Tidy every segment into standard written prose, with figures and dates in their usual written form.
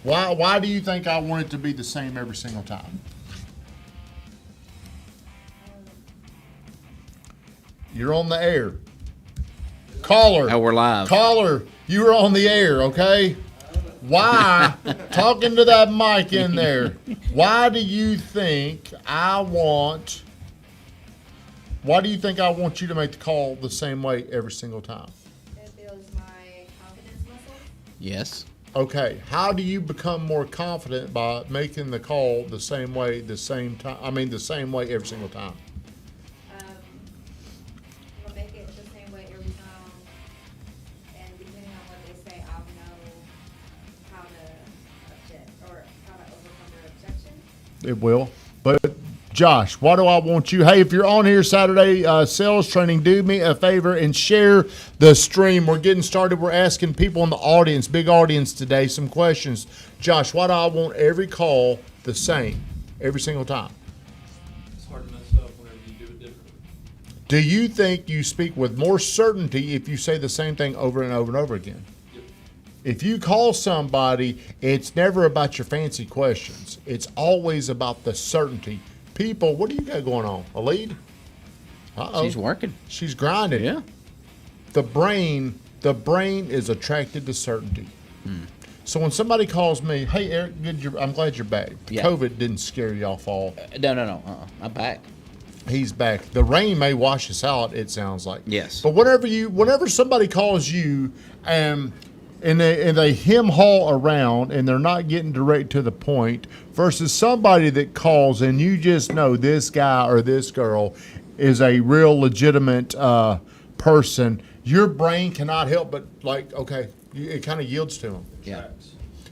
Why do you think I want it to be the same every single time? You're on the air. Caller. Oh, we're live. Caller, you are on the air, okay? Why, talking to that mic in there, why do you think I want you to make the call the same way every single time? It builds my confidence muscle. Yes. Okay, how do you become more confident by making the call the same way, the same way every single time? I'll make it the same way every time, and depending on what they say, I'll know how to object or how to overcome their objection. It will. But Josh, why do I want you? Hey, if you're on here Saturday sales training, do me a favor and share the stream. We're getting started. We're asking people in the audience, big audience today, some questions. Josh, why do I want every call the same every single time? It's hard to mess up whenever you do it differently. Do you think you speak with more certainty if you say the same thing over and over and over again? Yep. If you call somebody, it's never about your fancy questions. It's always about the certainty. People, what do you got going on? A lead? Uh-oh. She's working. She's grinding. Yeah. The brain is attracted to certainty. So when somebody calls me, hey, Eric, I'm glad you're back. Yeah. COVID didn't scare y'all fall. No. I'm back. He's back. The rain may wash us out, it sounds like. Yes. But whenever somebody calls you and they hem-haw around and they're not getting direct to the point versus somebody that calls and you just know this guy or this girl is a real legitimate person, your brain cannot help but it kind of yields to them. Yeah.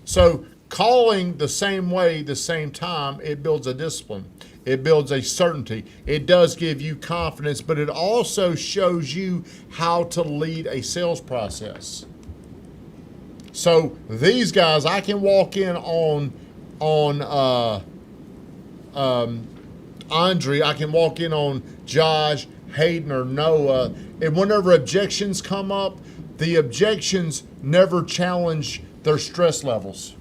So calling the same way, the same time, it builds a discipline. It builds a certainty. It does give you confidence, but it also shows you how to lead a sales process. So these guys, I can walk in on Andre, I can walk in on Josh, Hayden, or Noah, and whenever objections come up, the objections never challenge their stress levels.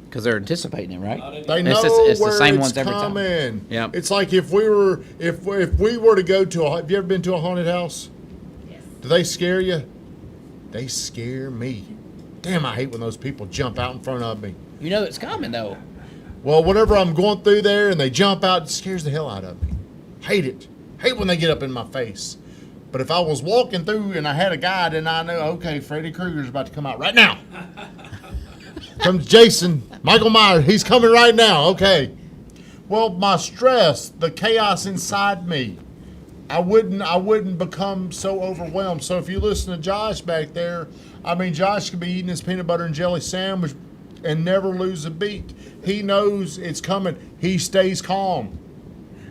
Because they're anticipating it, right? They know it's where the same it's ones every time. coming. Yep. It's like if we were to go to have you ever been to a haunted house? Yes. Do they scare you? They scare me. Damn, I hate when those people jump out in front of me. You know it's coming, though. Well, whenever I'm going through there and they jump out, it scares the hell out of me. Hate it. Hate when they get up in my face. But if I was walking through and I had a guide and I know, okay, Freddy Krueger's about to come out right now. Comes Jason, Michael Myers, he's coming right now, okay. Well, my stress, the chaos inside me, I wouldn't become so overwhelmed. So if you listen to Josh back there, Josh could be eating his peanut butter and jelly sandwich and never lose a beat. He knows it's coming. He stays calm.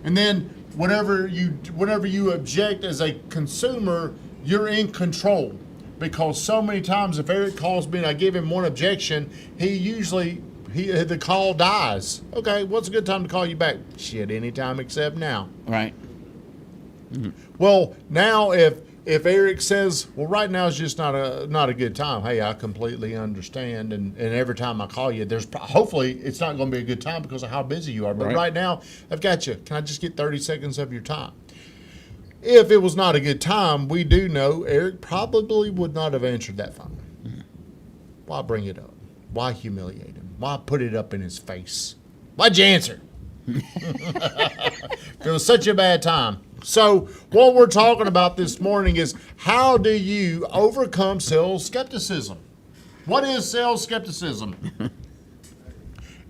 And then whenever you object as a consumer, you're in control. Because so many times if Eric calls me and I give him one objection, the call dies. Okay, what's a good time to call you back? Shit, anytime except now. Right. Mm-hmm. Well, now if Eric says, well, right now is just not a good time. Hey, I completely understand. And every time I call you, hopefully it's not going to be a good time because of how busy you are. But right now, I've got you. Can I just get 30 seconds of your time? If it was not a good time, we do know Eric probably would not have answered that phone. Mm-hmm. Why bring it up? Why humiliate him? Why put it up in his face? Why'd you answer? It was such a bad time. So what we're talking about this morning is how do you overcome sales skepticism? What is sales skepticism?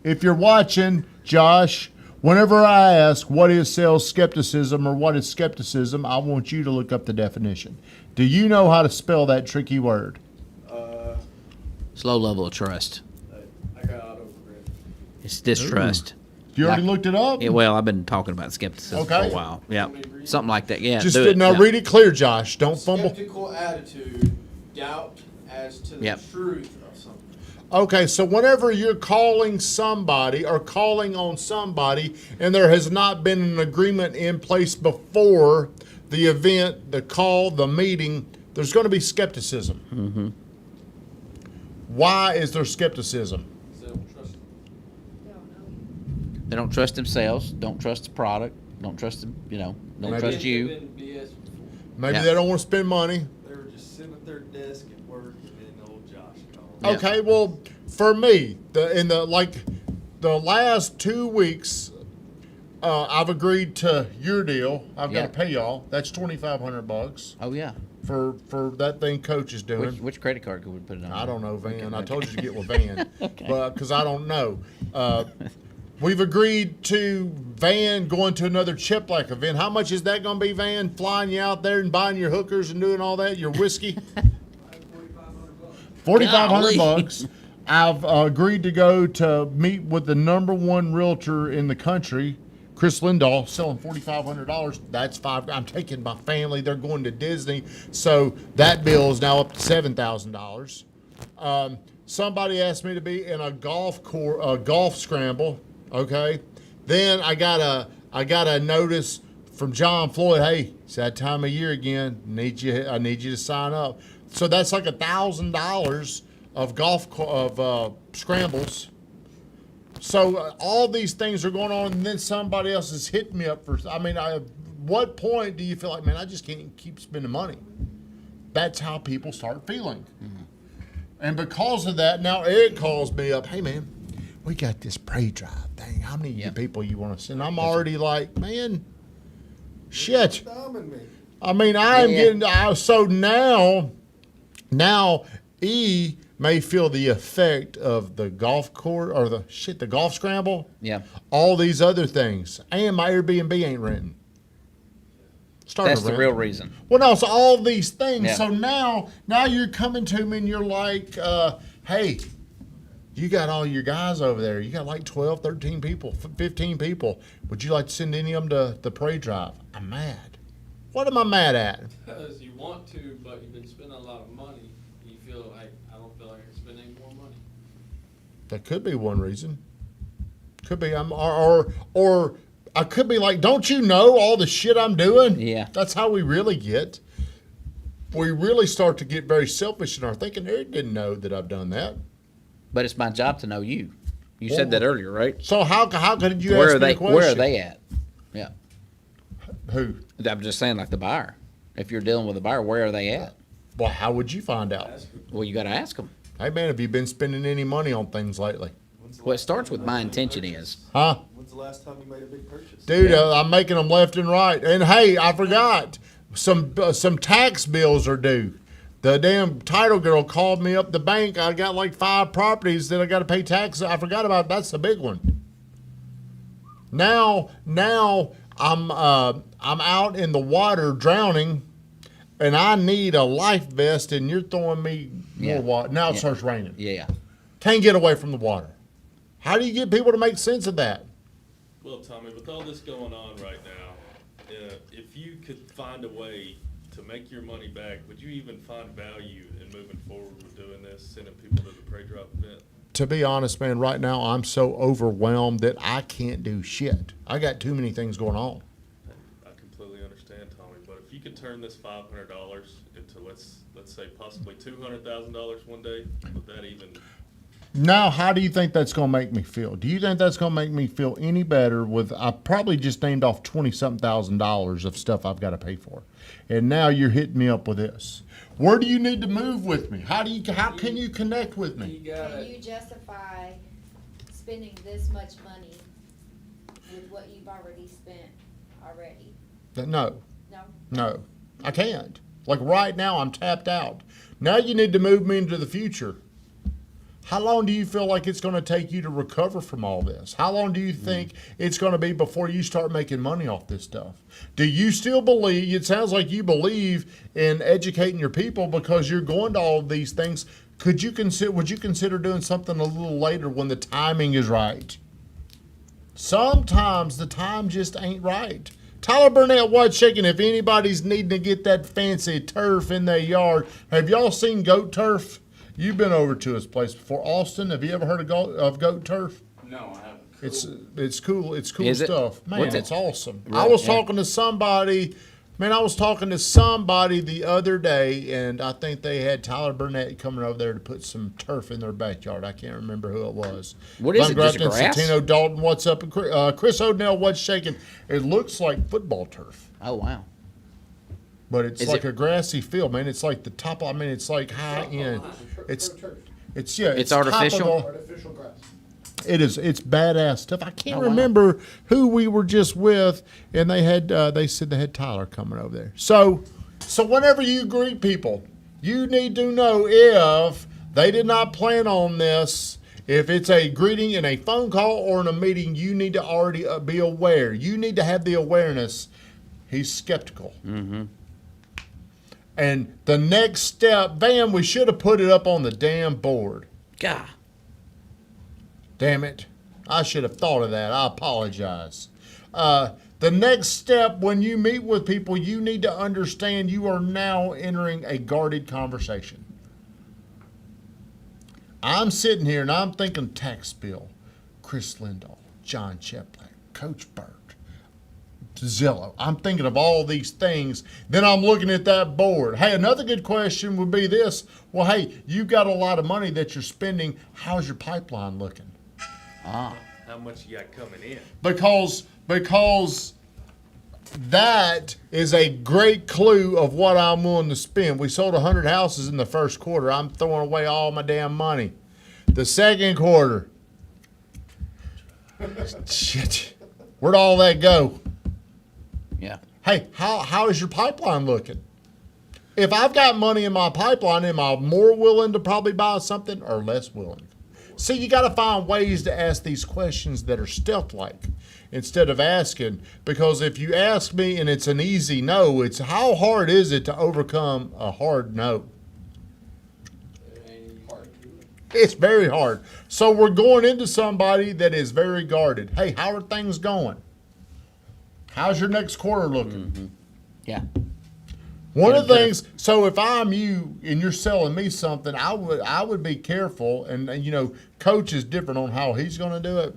If you're watching, Josh, whenever I ask what is sales skepticism or what is skepticism, I want you to look up the definition. Do you know how to spell that tricky word? It's low level of trust. I got autocorrect. It's distrust. You already looked it up? Well, I've been talking about skepticism for a while. Yeah, something like that. Yeah. Just read it clear, Josh. Don't fumble. Skeptical attitude, doubt as to the truth of something. Okay, so whenever you're calling somebody or calling on somebody and there has not been an agreement in place before the event, the call, the meeting, there's going to be skepticism. Mm-hmm. Why is there skepticism? So They don't trust themselves. Don't trust the product. Don't trust the, don't Maybe. trust you. Been BS before. Maybe Yeah. they don't want to spend money. They were just sitting at their desk at work, and then old Josh called. Yeah. Okay, well, for me, the last 2 weeks, I've agreed to your deal. I've got Yeah. to pay y'all. That's $2,500 Oh yeah. for that thing Coach is doing. Which credit card could we put it on? I don't know, Van. I Okay. told you to get with Van, Okay. but because I don't know. We've agreed to Van going to another Chiplack event. How much is that going to be, Van? Flying you out there and buying your hookers and doing all that, your whiskey. $4,500 bucks. I've agreed to go to meet with the #1 realtor in the country, Chris Lindahl, selling $4,500. That's $5. I'm taking my family. They're going to Disney, so that bill is now up to $7,000. Somebody asked me to be in a golf scramble. Okay, then I got a notice from John Floyd. Hey, it's that time of year again. I need you to sign up. So that's like $1,000 of scrambles. So all these things are going on, and then somebody else is hitting me up for. I mean, what point do you feel like, man, I just can't keep spending money? That's how people start feeling. Mm-hmm. And because of that, now Eric calls me up. Hey, man, we got this pray drive thing. How many Yeah. people you want to send? I'm already like, man, shit. Thumbing me. I mean, I'm Yeah. getting so now E may feel the effect of the golf course or the golf scramble. Yeah. All these other things, and my Airbnb ain't renting. That's the real reason. Well, no, so all these things. Yeah. So now you're coming to me and you're like, hey, you got all your guys over there. You got like 12, 13 people, 15 people. Would you like to send any of them to the parade drive? I'm mad. What am I mad at? Because you want to, but you've been spending a lot of money. You feel like, I don't feel like I can spend any more money. That could be one reason. Could be or I could be like, don't you know all the shit I'm doing? Yeah. That's how we really get. We really start to get very selfish in our thinking. Eric didn't know that I've done that. But it's my job to know you. You said that earlier, right? So how could you Where ask are me they? a question? Where are they at? Yeah. Who? I'm just saying, like the buyer. If you're dealing with a buyer, where are they at? Well, how would you find out? Well, you got to ask them. Hey, man, have you been spending any money on things lately? Well, it starts with my intention is. Huh? When's the last time you made a big purchase? Dude, I'm making them left and right. And hey, I forgot. Some tax bills are due. The damn title girl called me up the bank. I got like 5 properties that I got to pay taxes. I forgot about that's the big one. Now I'm out in the water drowning, and I need a life vest, and you're throwing me more water. Now it starts raining. Yeah. Can't get away from the water. How do you get people to make sense of that? Well, Tommy, with all this going on right now, if you could find a way to make your money back, would you even find value in moving forward with doing this, sending people to the Pray Drop event? To be honest, man, right now I'm so overwhelmed that I can't do shit. I got too many things going on. I completely understand, Tommy, but if you could turn this $500 into let's say possibly $200,000 one day, would that even? Now, how do you think that's going to make me feel? Do you think that's going to make me feel any better with, I probably just named off $20-something thousand of stuff I've got to pay for. And now you're hitting me up with this. Where do you need to move with me? How can you connect with me? You got Can it. you justify spending this much money with what you've already spent already? No, No? I can't. Like right now, I'm tapped out. Now you need to move me into the future. How long do you feel like it's going to take you to recover from all this? How long do you think it's going to be before you start making money off this stuff? Do you still believe, it sounds like you believe in educating your people because you're going to all of these things. Would you consider doing something a little later when the timing is right? Sometimes the time just ain't right. Tyler Burnett, what's shaking? If anybody's needing to get that fancy turf in their yard, have y'all seen goat turf? You've been over to his place before. Austin, have you ever heard of goat turf? No, I haven't. It's cool. It's cool Is it? stuff. Man, What's it? it's awesome. Right, I was yeah. talking to somebody Man, I was talking to somebody the other day, and I think they had Tyler Burnett coming over there to put some turf in their backyard. I can't remember who it was. What is it, just Grafton, grass? Satino Dalton, what's up? And Chris O'Dell, what's shaking? It looks like football turf, Oh, wow. but it's Is like it- a grassy field, man. It's like the top. I mean, it's like high end. It's It's artificial? Artificial grass. It is. It's badass stuff. I can't Oh, wow. remember who we were just with, and they had. They said they had Tyler coming over there. So whenever you greet people, you need to know if they did not plan on this. If it's a greeting in a phone call or in a meeting, you need to already be aware. You need to have the awareness. He's skeptical. Mm-hmm. And the next step, Van, we should have put it up on the damn board. God. Damn it. I should have thought of that. I apologize. The next step when you meet with people, you need to understand you are now entering a guarded conversation. I'm sitting here and I'm thinking tax bill, Chris Lindahl, John Cheplack, Coach Burt, Zillow. I'm thinking of all these things. Then I'm looking at that board. Hey, another good question would be this. Well, hey, you've got a lot of money that you're spending. How's your pipeline looking? Ah. How much you got coming in? Because that is a great clue of what I'm willing to spend. We sold 100 houses in the first quarter. I'm throwing away all my damn money. The second quarter, shit, where'd all that go? Yeah. Hey, how is your pipeline looking? If I've got money in my pipeline, am I more willing to probably buy something or less willing? See, you got to find ways to ask these questions that are stealth-like instead of asking. Because if you ask me and it's an easy no, it's how hard is it to overcome a hard no? It's very hard. So we're going into somebody that is very guarded. Hey, how are things going? How's your next quarter looking? Mm-hmm. Yeah. One of the things, so if I'm you and you're selling me something, I would be careful, and you know, Coach is different on how he's going to do it,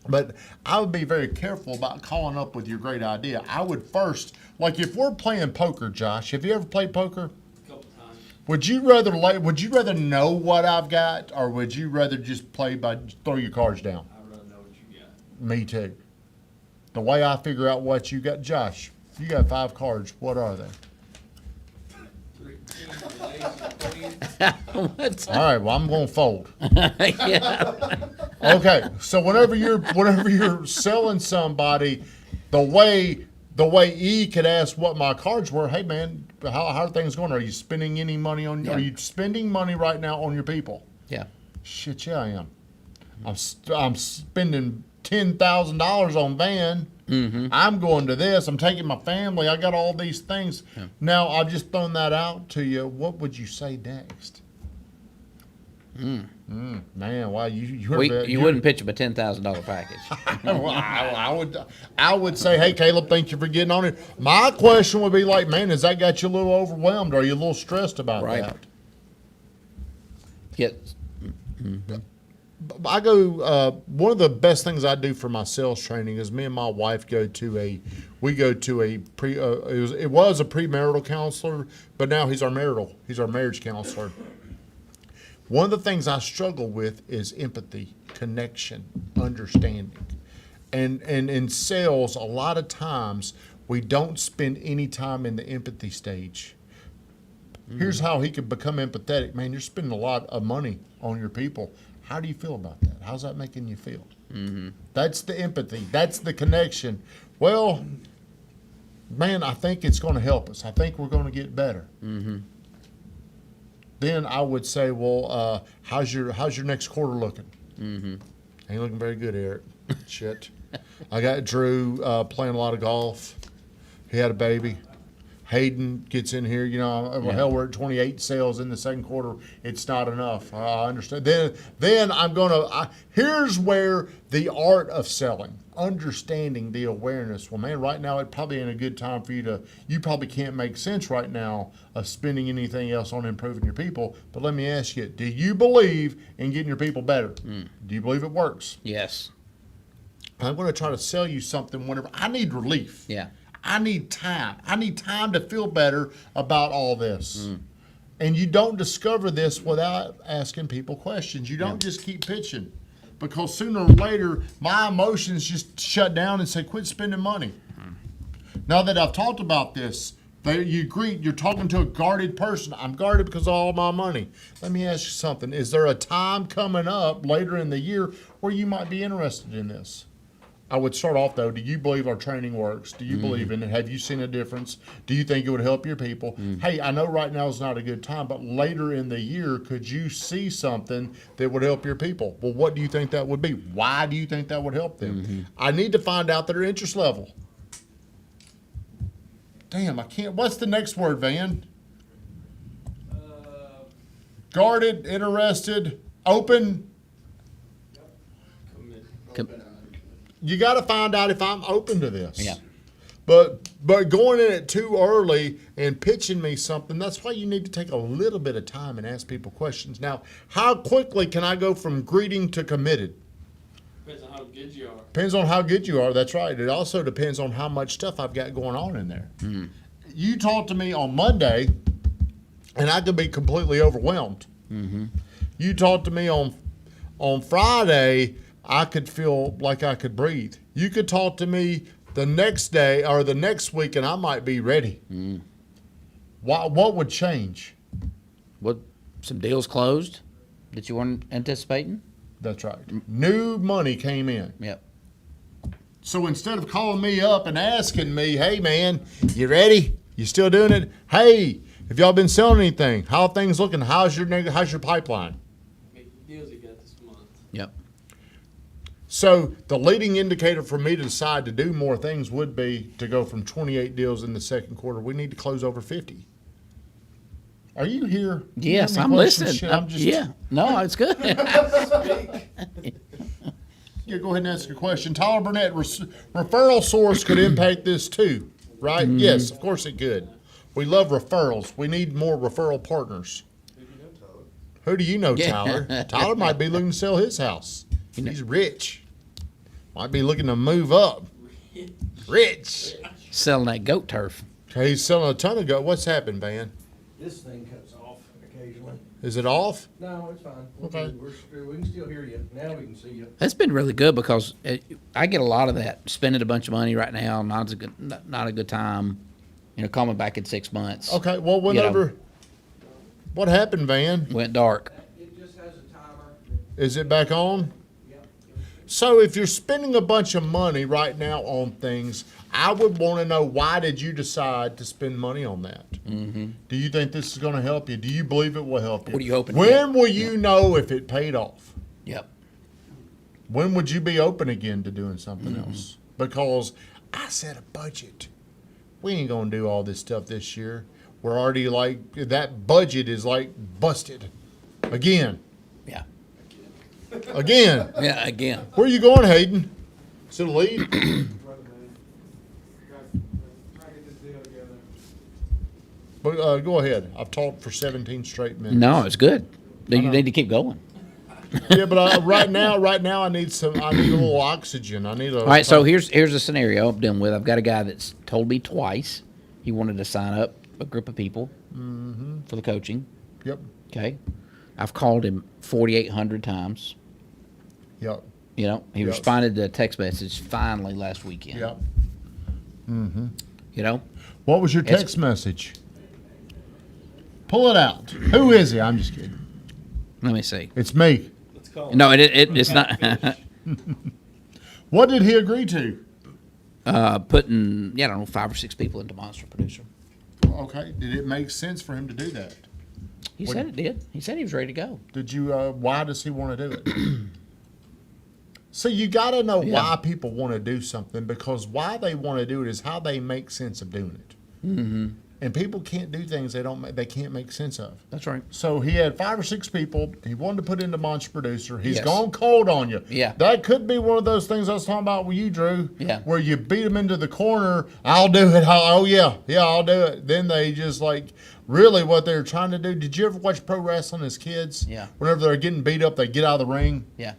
but I would be very careful about calling up with your great idea. I would first, like if we're playing poker, Josh, have you ever played poker? A couple times. Would you rather know what I've got, or would you rather just play by throw your cards down? I'd rather know what you got. Me too. The way I figure out what you got, Josh, you got 5 cards. What are they? 3 kings, an ace, a queen. What? All right. Well, I'm going to fold. Yeah. Okay, so whenever you're selling somebody, the way E could ask what my cards were, hey man, how are things going? Are you spending any money on? Yeah. Are you spending money right now on your people? Yeah. Shit, yeah, I am. I'm spending $10,000 on van. Mm-hmm. I'm going to this. I'm taking my family. I got all these things. Yeah. Now I've just thrown that out to you. What would you say next? Man, wow, you wouldn't pitch him a $10,000 package. Well, I would say, hey, Caleb, thank you for getting on it. My question would be like, man, has that got you a little overwhelmed? Are you a little stressed about Right. that? Get. I go. One of the best things I do for my sales training is me and my wife go to a pre. It was a premarital counselor, but now he's our marriage counselor. One of the things I struggle with is empathy, connection, understanding. And in sales, a lot of times we don't spend any time in the empathy stage. Here's how he could become empathetic. Man, you're spending a lot of money on your people. How do you feel about that? How's that making you feel? Mm-hmm. That's the empathy. That's the connection. Well, man, I think it's going to help us. I think we're going to get better. Mm-hmm. Then I would say, well, how's your next quarter looking? Mm-hmm. Ain't looking very good, Eric. Shit. I got Drew playing a lot of golf. He had a baby. Hayden gets in here. You know, well, hell, we're at 28 sales in the second quarter. It's not enough. I understand. Then I'm gonna. Here's where the art of selling, understanding the awareness. Well, man, right now it probably ain't a good time for you to. You probably can't make sense right now of spending anything else on improving your people. But let me ask you: do you believe in getting your people better? Do you believe it works? Yes. I'm going to try to sell you something whenever I need relief. Yeah. I need time. I need time to feel better about all this. And you don't discover this without asking people questions. You don't just keep pitching, because sooner or later my emotions just shut down and say, quit spending money. Now that I've talked about this, you agree, you're talking to a guarded person. I'm guarded because of all my money. Let me ask you something. Is there a time coming up later in the year where you might be interested in this? I would start off, though, do you believe our training works? Do you believe in it? Have you seen a difference? Do you think it would help your people? Hey, I know right now is not a good time, but later in the year, could you see something that would help your people? Well, what do you think that would be? Why do you think that would help them? I need to find out their interest level. Damn, I can't. What's the next word, Van? Guarded, interested, open. You got to find out if I'm open to this. Yeah. But going in it too early and pitching me something, that's why you need to take a little bit of time and ask people questions. Now, how quickly can I go from greeting to committed? Depends on how good you are. Depends on how good you are. That's right. It also depends on how much stuff I've got going on in there. You talk to me on Monday, and I could be completely overwhelmed. You talk to me on Friday, I could feel like I could breathe. You could talk to me the next day or the next week, and I might be ready. What would change? What, some deals closed that you weren't anticipating? That's right. New money came in. Yep. So instead of calling me up and asking me, hey, man, you ready? You still doing it? Hey, have y'all been selling anything? How are things looking? How's your pipeline? Make the deals you got this month. Yep. So the leading indicator for me to decide to do more things would be to go from 28 deals in the second quarter. We need to close over 50. Are you here? Do you have Yes, any I'm questions? listening. Shit, I'm just, Yeah. No, it's good. Yeah, go ahead and ask a question. Tyler Burnett, referral source could impact this too, right? Yes, of course it could. We love referrals. We need more referral partners. Who do you know, Tyler? Tyler might be looking to sell his house. He's rich. Might be looking to move up. Rich. Selling that goat turf. Okay, he's selling a ton of goat. What's happened, Van? This thing cuts off occasionally. Is it off? No, it's fine. Okay. We can still hear you. Now we can see you. That's been really good because I get a lot of that. Spending a bunch of money right now, not a good time. Call me back in 6 months. Okay, well, whenever. What happened, Van? Went dark. It just has a timer. Is it back on? Yep. So if you're spending a bunch of money right now on things, I would want to know, why did you decide to spend money on that? Do you think this is going to help you? Do you believe it will help you? What are you hoping to When get? will you know if it paid off? Yep. When would you be open again to doing something else? Because I set a budget. We ain't going to do all this stuff this year. We're already that budget is busted. Again. Yeah. Again. Yeah. Again. Where are you going, Hayden? To the lead? Try to get this deal together. But go ahead. I've talked for 17 straight minutes. No, it's good. You know. need to keep going. Yeah, but right now, I need a little oxygen. I need a. All right, so here's a scenario I'm dealing with. I've got a guy that's told me twice he wanted to sign up a group of people for the coaching. Yep. Okay, I've called him 4,800 times. Yep. He Yep. responded to a text message finally last weekend. Yep. What was your It's- text message? Pull it out. Who is he? I'm just kidding. Let me see. It's me. Let's call No, it's not. What did he agree to? Putting 5 or 6 people into Monster Producer. Okay. Did it make sense for him to do that? He said it did. He said he was ready to go. Did you? Why does he want to do it? So you got to know why people want to do something, because why they want to do it is how they make sense of doing it. And people can't do things they can't make sense of. That's right. So he had 5 or 6 people he wanted to put into Monster Producer. He's Yes. gone cold on you. Yeah. That could be one of those things I was talking about with you, Drew. Yeah. Where you beat them into the corner. I'll do it. I'll do it. Then they just really what they're trying to do. Did you ever watch pro wrestling as kids? Yeah. Whenever they're getting beat up, they get out of the ring. Yeah.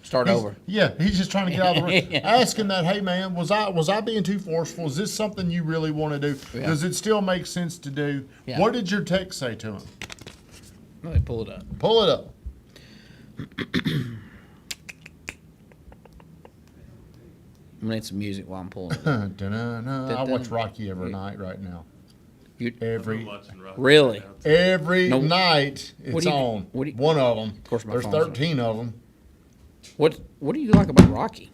Start over. Yeah, he's just trying to get out of the ring. Yeah. Asking that, hey man, was I being too forceful? Is this something you really want to do? Yeah. Does it still make sense to do? Yeah. What did your text say to him? Let me pull it up. Pull it up. I'm gonna need some music while I'm pulling it. Da-na-na. I watch Rocky every night right now. You, I've been Every watching Rocky Really? now, too. every No. night it's do you- on. what do you- One of them. course my There's phone's on. 13 of them. what do you like about Rocky?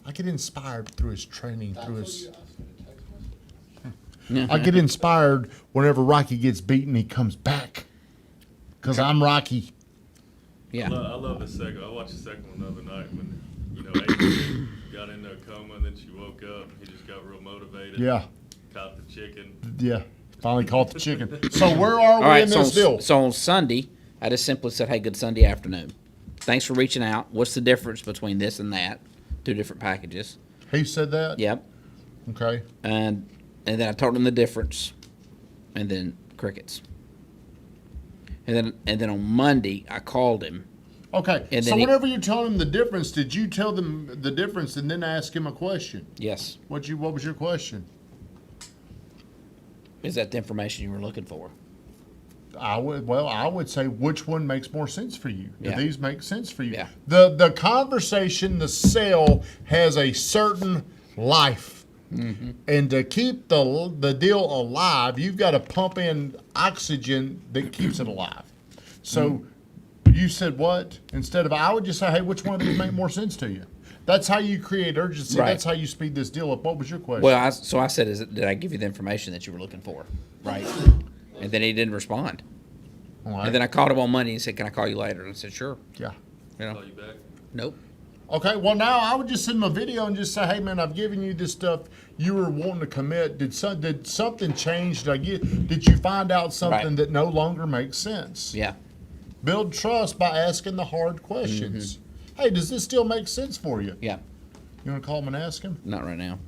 I get inspired through his training, through his. Yeah. I get inspired whenever Rocky gets beaten. He comes back because I'm Rocky. Yeah. I love the second. I watched the second one the other night when, Adrian got into a coma and then she woke up and he just got real motivated. Yeah, Caught the chicken. yeah. Finally caught the chicken. So where are All we right. in So this deal? on Sunday, I just simply said, "Hey, good Sunday afternoon. Thanks for reaching out. What's the difference between this and that? Two different packages." He said that. Yep. Okay. And then I told him the difference, and then crickets. And then on Monday I called him. Okay. And So then whenever you told him the difference, did you tell them the difference and then ask him a question? Yes. What was your question? Is that the information you were looking for? I would say which one makes more sense for you. Do Yeah. these make sense for you? Yeah. The conversation, the sale has a certain life. Mm-hmm. And to keep the deal alive, you've got to pump in oxygen that keeps it alive. So Mm-hmm. you said what? Instead of, I would just say, hey, which one of these make more sense to you? That's how you create urgency. Right. That's how you speed this deal up. What was your question? Well, I said, did I give you the information that you were looking for? Right. And then he didn't respond. All right. And then I called him on Monday and said, "Can I call you later?" And I said, "Sure." Yeah. You know. Call you back. Nope. Okay, well now I would just send him a video and just say, "Hey man, I've given you this stuff. You were wanting to commit. Did something change? Did you find out something Right. that no longer makes sense? Yeah. Build trust by asking the hard questions. Hey, does this still make sense for you? Yeah. You want to call him and ask him? Not right now.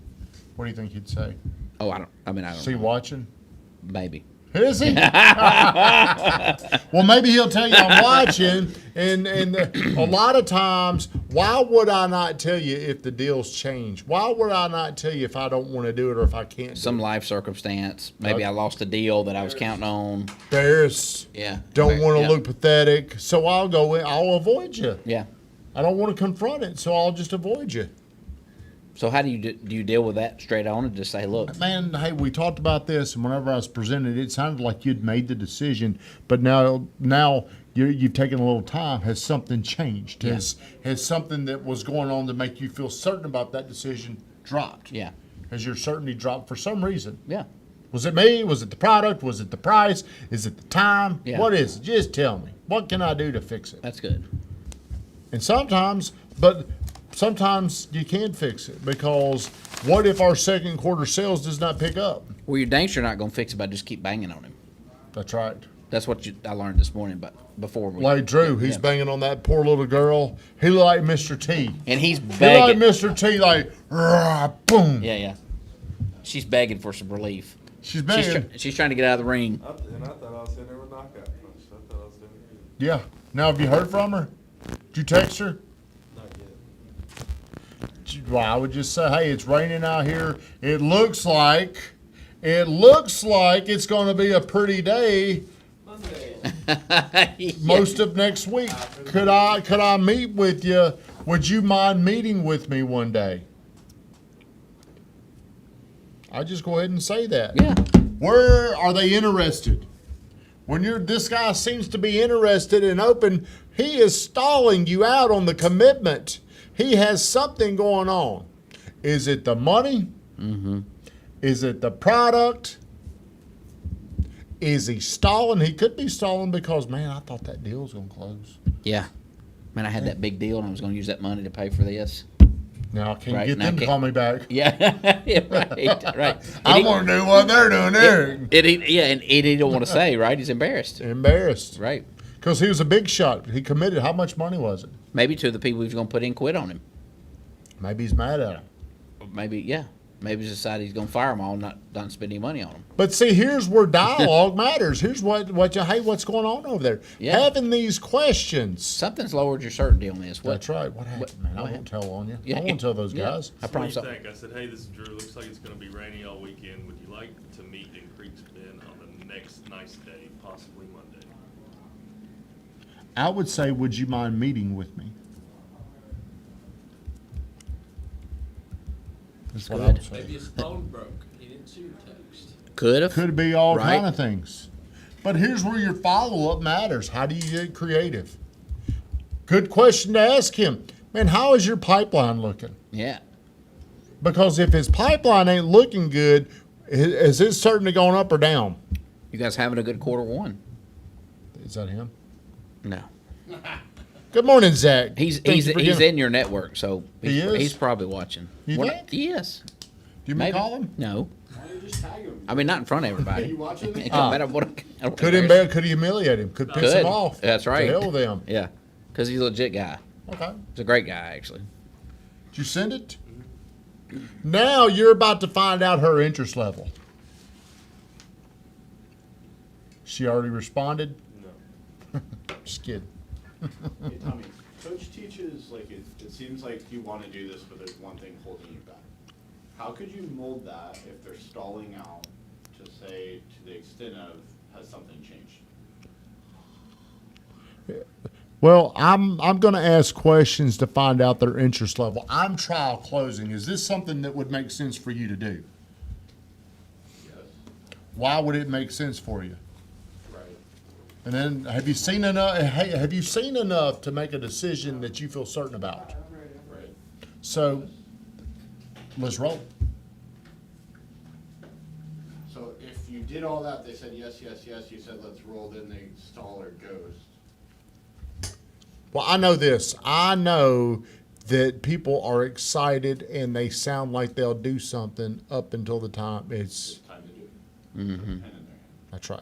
What do you think he'd say? Oh, I don't Is he know. watching? Maybe. Is he? Well, maybe he'll tell you I'm watching. And a lot of times, why would I not tell you if the deal's changed? Why would I not tell you if I don't want to do it or if I can't? Some do it? life circumstance. Maybe I lost a deal that I was counting on. Embarrassed. Yeah. Don't want to Yeah. look pathetic, so I'll go in. I'll avoid you. Yeah. I don't want to confront it, so I'll just avoid you. So how do you deal with that straight on and just say, "Look, Man, hey, we talked about this, and whenever I was presented, it sounded like you'd made the decision, but now you've taken a little time. Has something changed? Yeah. Has something that was going on to make you feel certain about that decision dropped? yeah, Has your certainty dropped for some reason? yeah, Was it me? Was it the product? Was it the price? Is it the time? Yeah. What is it? Just tell me. What can I do to fix it? that's good." And sometimes you can fix it, because what if our second quarter sales does not pick up? Well, your danger not going to fix it by just keep banging on him. That's right. That's what I learned this morning, but before we. Like Drew, he's Yeah. banging on that poor little girl. He looked like Mr. T. And he's He like begging. Mr. T, like, rah, boom. Yeah, yeah. She's begging for some relief. She's begging. She's trying to get out of the ring. I thought I was hitting her with knockout punch. I thought I was doing good. Yeah. Now, have you heard from her? Did you text her? Not yet. Well, I would just say, hey, it's raining out here. It looks like it's going to be a pretty day Monday. most of next week. Could I meet with you? Would you mind meeting with me one day? I just go ahead and say that. Yeah. Where are they interested? This guy seems to be interested and open, he is stalling you out on the commitment. He has something going on. Is it the money? Mm-hmm. Is it the product? Is he stalling? He could be stalling because, man, I thought that deal was going to close. Yeah. Man, I had that big deal and I was going to use that money to pay for this. Now I can't Right, get now them to can't- call me back. Yeah. Yeah, right. Right. I want to do what they're doing there. And he don't want to say, right? He's embarrassed. Embarrassed. Right. Because he was a big shot. He committed. How much money was it? Maybe two of the people he was going to put in quit on him. Maybe he's mad at him. Or maybe, yeah. Maybe he's decided he's gonna fire them all, not spend any money on them. But see, here's where dialogue matters. Here's hey, what's going on over there? Yeah. Having these questions. Something's lowered your certainty on this. That's right. What happened, man? I what won't tell on you. Yeah. I won't tell those Yeah. guys. I So what do promise. you think? I said, hey, this is Drew. Looks like it's gonna be rainy all weekend. Would you like to meet in Creeks Bend on the next nice day, possibly Monday? I would say, would you mind meeting with me? That's what I would say. Maybe his phone broke. He didn't see your text. Could have. Could be all Right. kind of things. But here's where your follow-up matters. How do you get creative? Good question to ask him. Man, how is your pipeline looking? Yeah. Because if his pipeline ain't looking good, is it certainly going up or down? You guys having a good quarter one? Is that him? No. Good morning, Zach. He's Thank you for he's giving- in your network, so He is? he's probably watching. You We're think? not- Yes. Do you mean Maybe. call him? No. Why don't you just tag him? I mean, not in front of everybody. You watching? It don't matter what- I don't Could care. could humiliate him? Could piss Could. him off? That's right. To hell with him. Yeah, because he's a legit guy. Okay. He's a great guy, actually. Did you send it? Now you're about to find out her interest level. She already responded? No. Just kidding. Hey, Tommy, Coach teaches, like, it seems like you want to do this, but there's one thing holding you back. How could you mold that if they're stalling out to say, to the extent of, has something changed? Well, I'm going to ask questions to find out their interest level. I'm trial closing. Is this something that would make sense for you to do? Yes. Why would it make sense for you? Right. And then have you seen enough? Have you seen enough to make a decision that you feel certain about? Right. So let's roll. So if you did all that, they said yes, yes, yes, you said let's roll, then they stall or ghost. Well, I know this. I know that people are excited and they sound like they'll do something up until the time it's. It's time to do it. Pen in there. That's right.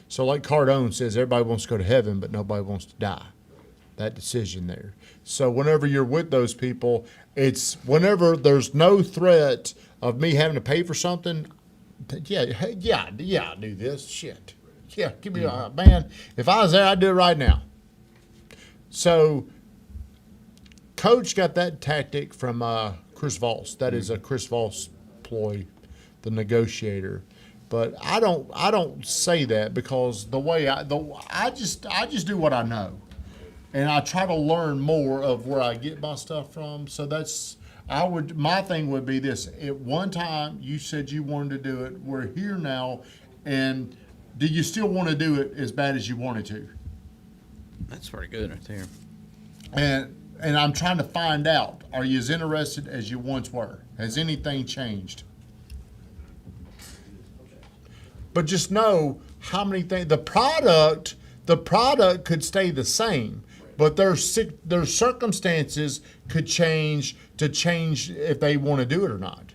So like Cardone says, everybody wants to go to heaven, but nobody wants to die. That decision there. So whenever you're with those people, it's whenever there's no threat of me having to pay for something. Yeah, do this. Shit. Yeah, give me a man. If I was there, I'd do it right now. So Coach got that tactic from Chris Voss. That is a Chris Voss ploy, the negotiator. But I don't say that because the way I just do what I know, and I try to learn more of where I get my stuff from. So my thing would be this: at one time you said you wanted to do it. We're here now, and do you still want to do it as bad as you wanted to? That's pretty good right there. And I'm trying to find out: are you as interested as you once were? Has anything changed? But just know how many things the product could stay the same, but their circumstances could change if they want to do it or not.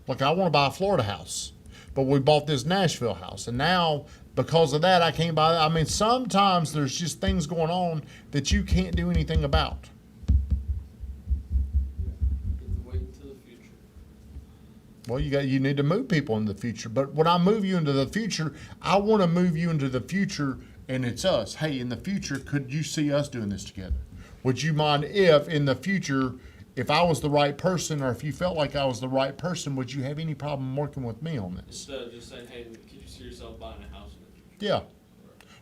Like I want to buy a Florida house, but we bought this Nashville house, and now because of that I can't buy that. I mean, sometimes there's just things going on that you can't do anything about. Wait until the future. Well, you need to move people into the future. But when I move you into the future, I want to move you into the future, and it's us. Hey, in the future, could you see us doing this together? Would you mind if in the future, if I was the right person, or if you felt like I was the right person, would you have any problem working with me on this? Instead of just saying, hey, could you see yourself buying a house in the future? Yeah.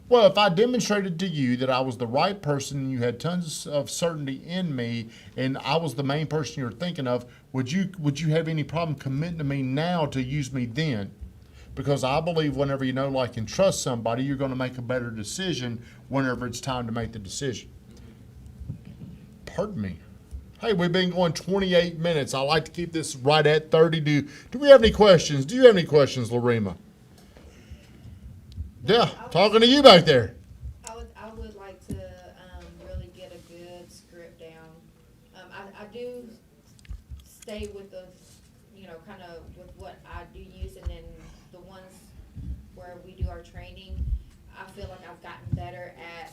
Well, if I demonstrated to you that I was the right person and you had tons of certainty in me and I was the main person you're thinking of, would you have any problem committing to me now to use me then? Because I believe whenever you know, like, and trust somebody, you're going to make a better decision whenever it's time to make the decision. Pardon me. Hey, we've been going 28 minutes. I like to keep this right at 30. Do we have any questions? Do you have any questions, Lorema? Yeah, talking to you back there. I would like to really get a good script down. I do stay with the, kind of with what I do use, and then the ones where we do our training, I feel like I've gotten better at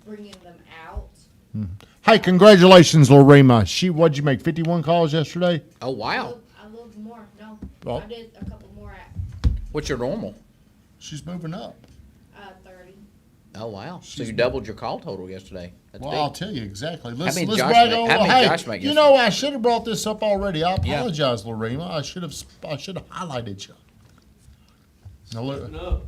bringing them out. Hey, congratulations, Lorema. What'd you make, 51 calls yesterday? Oh, wow. A little more, no. Oh. I did a couple more at, What's your normal? She's moving up. 30. Oh, wow. So you doubled your call total yesterday. That's Well, big. I'll tell you exactly. Let's many let's Josh brag make- on. how many Hey, Josh make you yesterday? know, I should have brought this up already. I Yeah. apologize, Lorema. I should have highlighted you. Now look, No.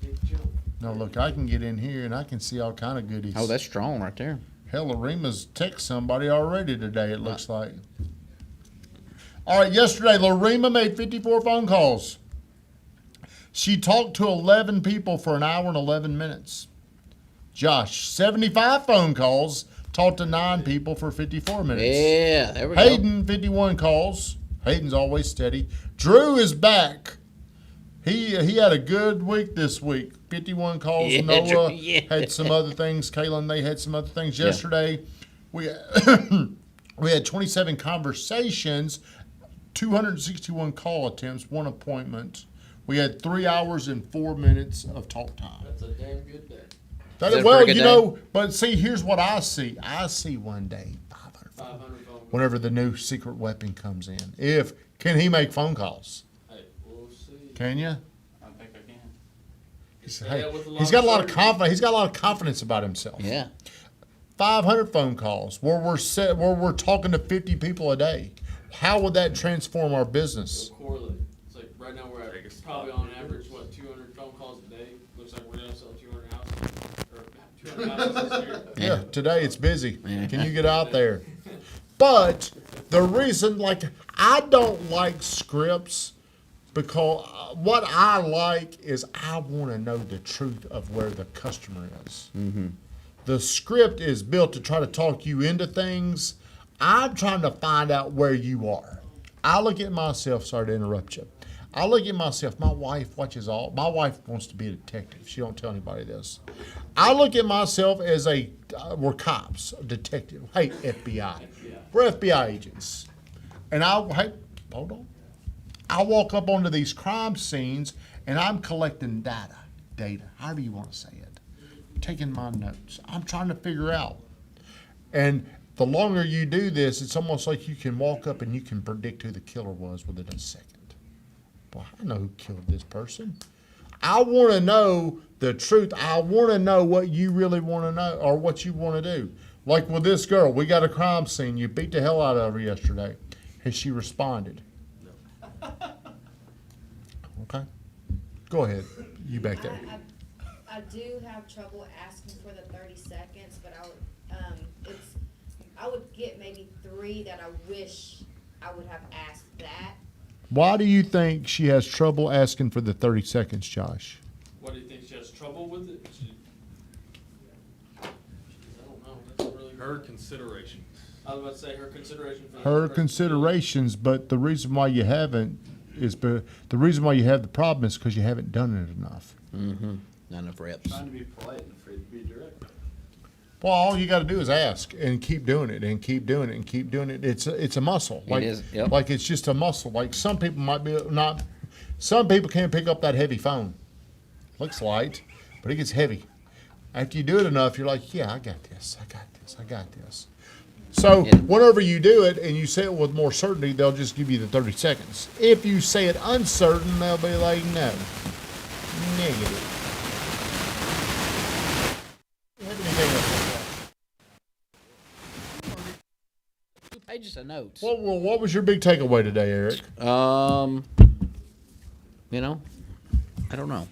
Big jump. now look. I can get in here and I can see all kind of goodies. Oh, that's strong right there. Hell, Lorema's text somebody already today. It looks like. All right, yesterday Lorema made 54 phone calls. She talked to 11 people for an hour and 11 minutes. Josh, 75 phone calls, talked to 9 people for 54 minutes. Yeah, there we go. Hayden, 51 calls. Hayden's always steady. Drew is back. He had a good week this week. 51 calls. Yeah, Noah Drew, yeah. had some other things. Kaylin, they had some other things Yeah. yesterday. We we had 27 conversations, 261 call attempts, 1 appointment. We had 3 hours and 4 minutes of talk time. That's a damn good day. That, that a well, pretty good you day? know, but see, here's what I see. I see one day 500 500 phone calls. whenever the new secret weapon comes in. Can he make phone calls? Hey, we'll see. Can you? I think I can. Yeah, with a lot He's got a lot of certainty. confidence. He's got a lot of confidence about himself. Yeah. 500 phone calls where we're talking to 50 people a day. How would that transform our business? It'll correlate. It's like right now we're at probably on average, 200 phone calls a day. Looks like we're gonna sell 200 houses. Or 200 houses this year. Yeah, today it's busy. Yeah. Can you get out there? But the reason, like, I don't like scripts because what I like is I want to know the truth of where the customer is. Mm-hmm. The script is built to try to talk you into things. I'm trying to find out where you are. I look at myself, sorry to interrupt you. I look at myself, my wife my wife wants to be a detective. She don't tell anybody this. I look at myself as we're cops, a detective. Hey, FBI. We're FBI agents. And hold on. I walk up onto these crime scenes and I'm collecting data, however you want to say it. Taking my notes. I'm trying to figure out. And the longer you do this, it's almost like you can walk up and you can predict who the killer was within a second. Well, I know who killed this person. I want to know the truth. I want to know what you really want to know or what you want to do. Like with this girl, we got a crime scene. You beat the hell out of her yesterday. Has she responded? No. Okay. Go ahead. You back there. I do have trouble asking for the 30 seconds, but I would get maybe 3 that I wish I would have asked that. Why do you think she has trouble asking for the 30 seconds, Josh? What do you think? She has trouble with it? I don't know. That's a really good. Her consideration. I was about to say her consideration for the Her person. considerations, but the reason why you haven't the reason why you have the problem is because you haven't done it enough. Mm-hmm. Not enough reps. Trying to be polite and afraid to be direct. Well, all you got to do is ask and keep doing it and keep doing it and keep doing it. It's a muscle. Like, is, yep. Like it's just a muscle. Like some people might be not. Some people can't pick up that heavy phone. Looks light, but it gets heavy. After you do it enough, you're like, yeah, I got this. I got this. I got this. So Yeah. whenever you do it and you say it with more certainty, they'll just give you the 30 seconds. If you say it uncertain, they'll be like, no, negative. You have anything else? 2 pages of notes. What was your big takeaway today, Eric? You know, I don't know.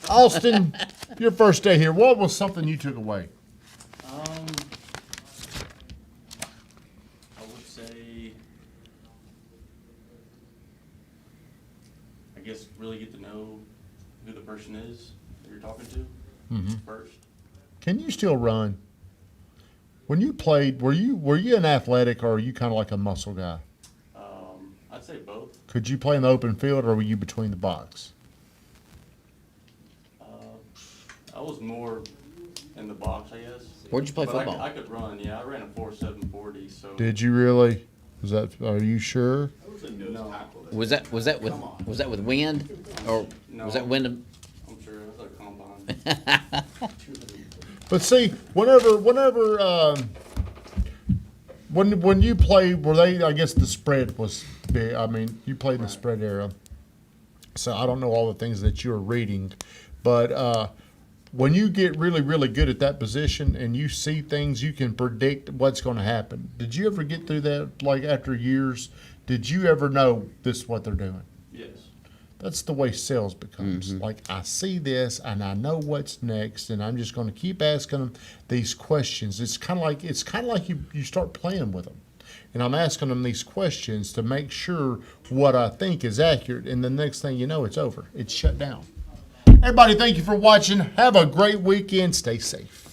Austin, your first day here, what was something you took away? I would say, I guess, really get to know who the person is that you're talking to first. Can you still run? When you played, were you an athletic or are you kind of like a muscle guy? I'd say both. Could you play in the open field or were you between the box? I was more in the box, I guess. Where'd you play But football? I could run, yeah. I ran a 4.740, so. Did you really? Are you sure? I was a nose No. tackle. Was that with wind, or No. was that wind? I'm sure it was a combine. But see, whenever When you played, were they? I guess the spread was big. I mean, you played in the spread era, so I don't know all the things that you were reading, but when you get really, really good at that position and you see things, you can predict what's going to happen. Did you ever get through that? Like after years, did you ever know this is what they're doing? Yes. That's the way sales becomes. Like, I see this and I know what's next, and I'm just going to keep asking them these questions. It's kind of like you start playing with them, and I'm asking them these questions to make sure what I think is accurate. And the next thing you know, it's over. It's shut down. Everybody, thank you for watching. Have a great weekend. Stay safe.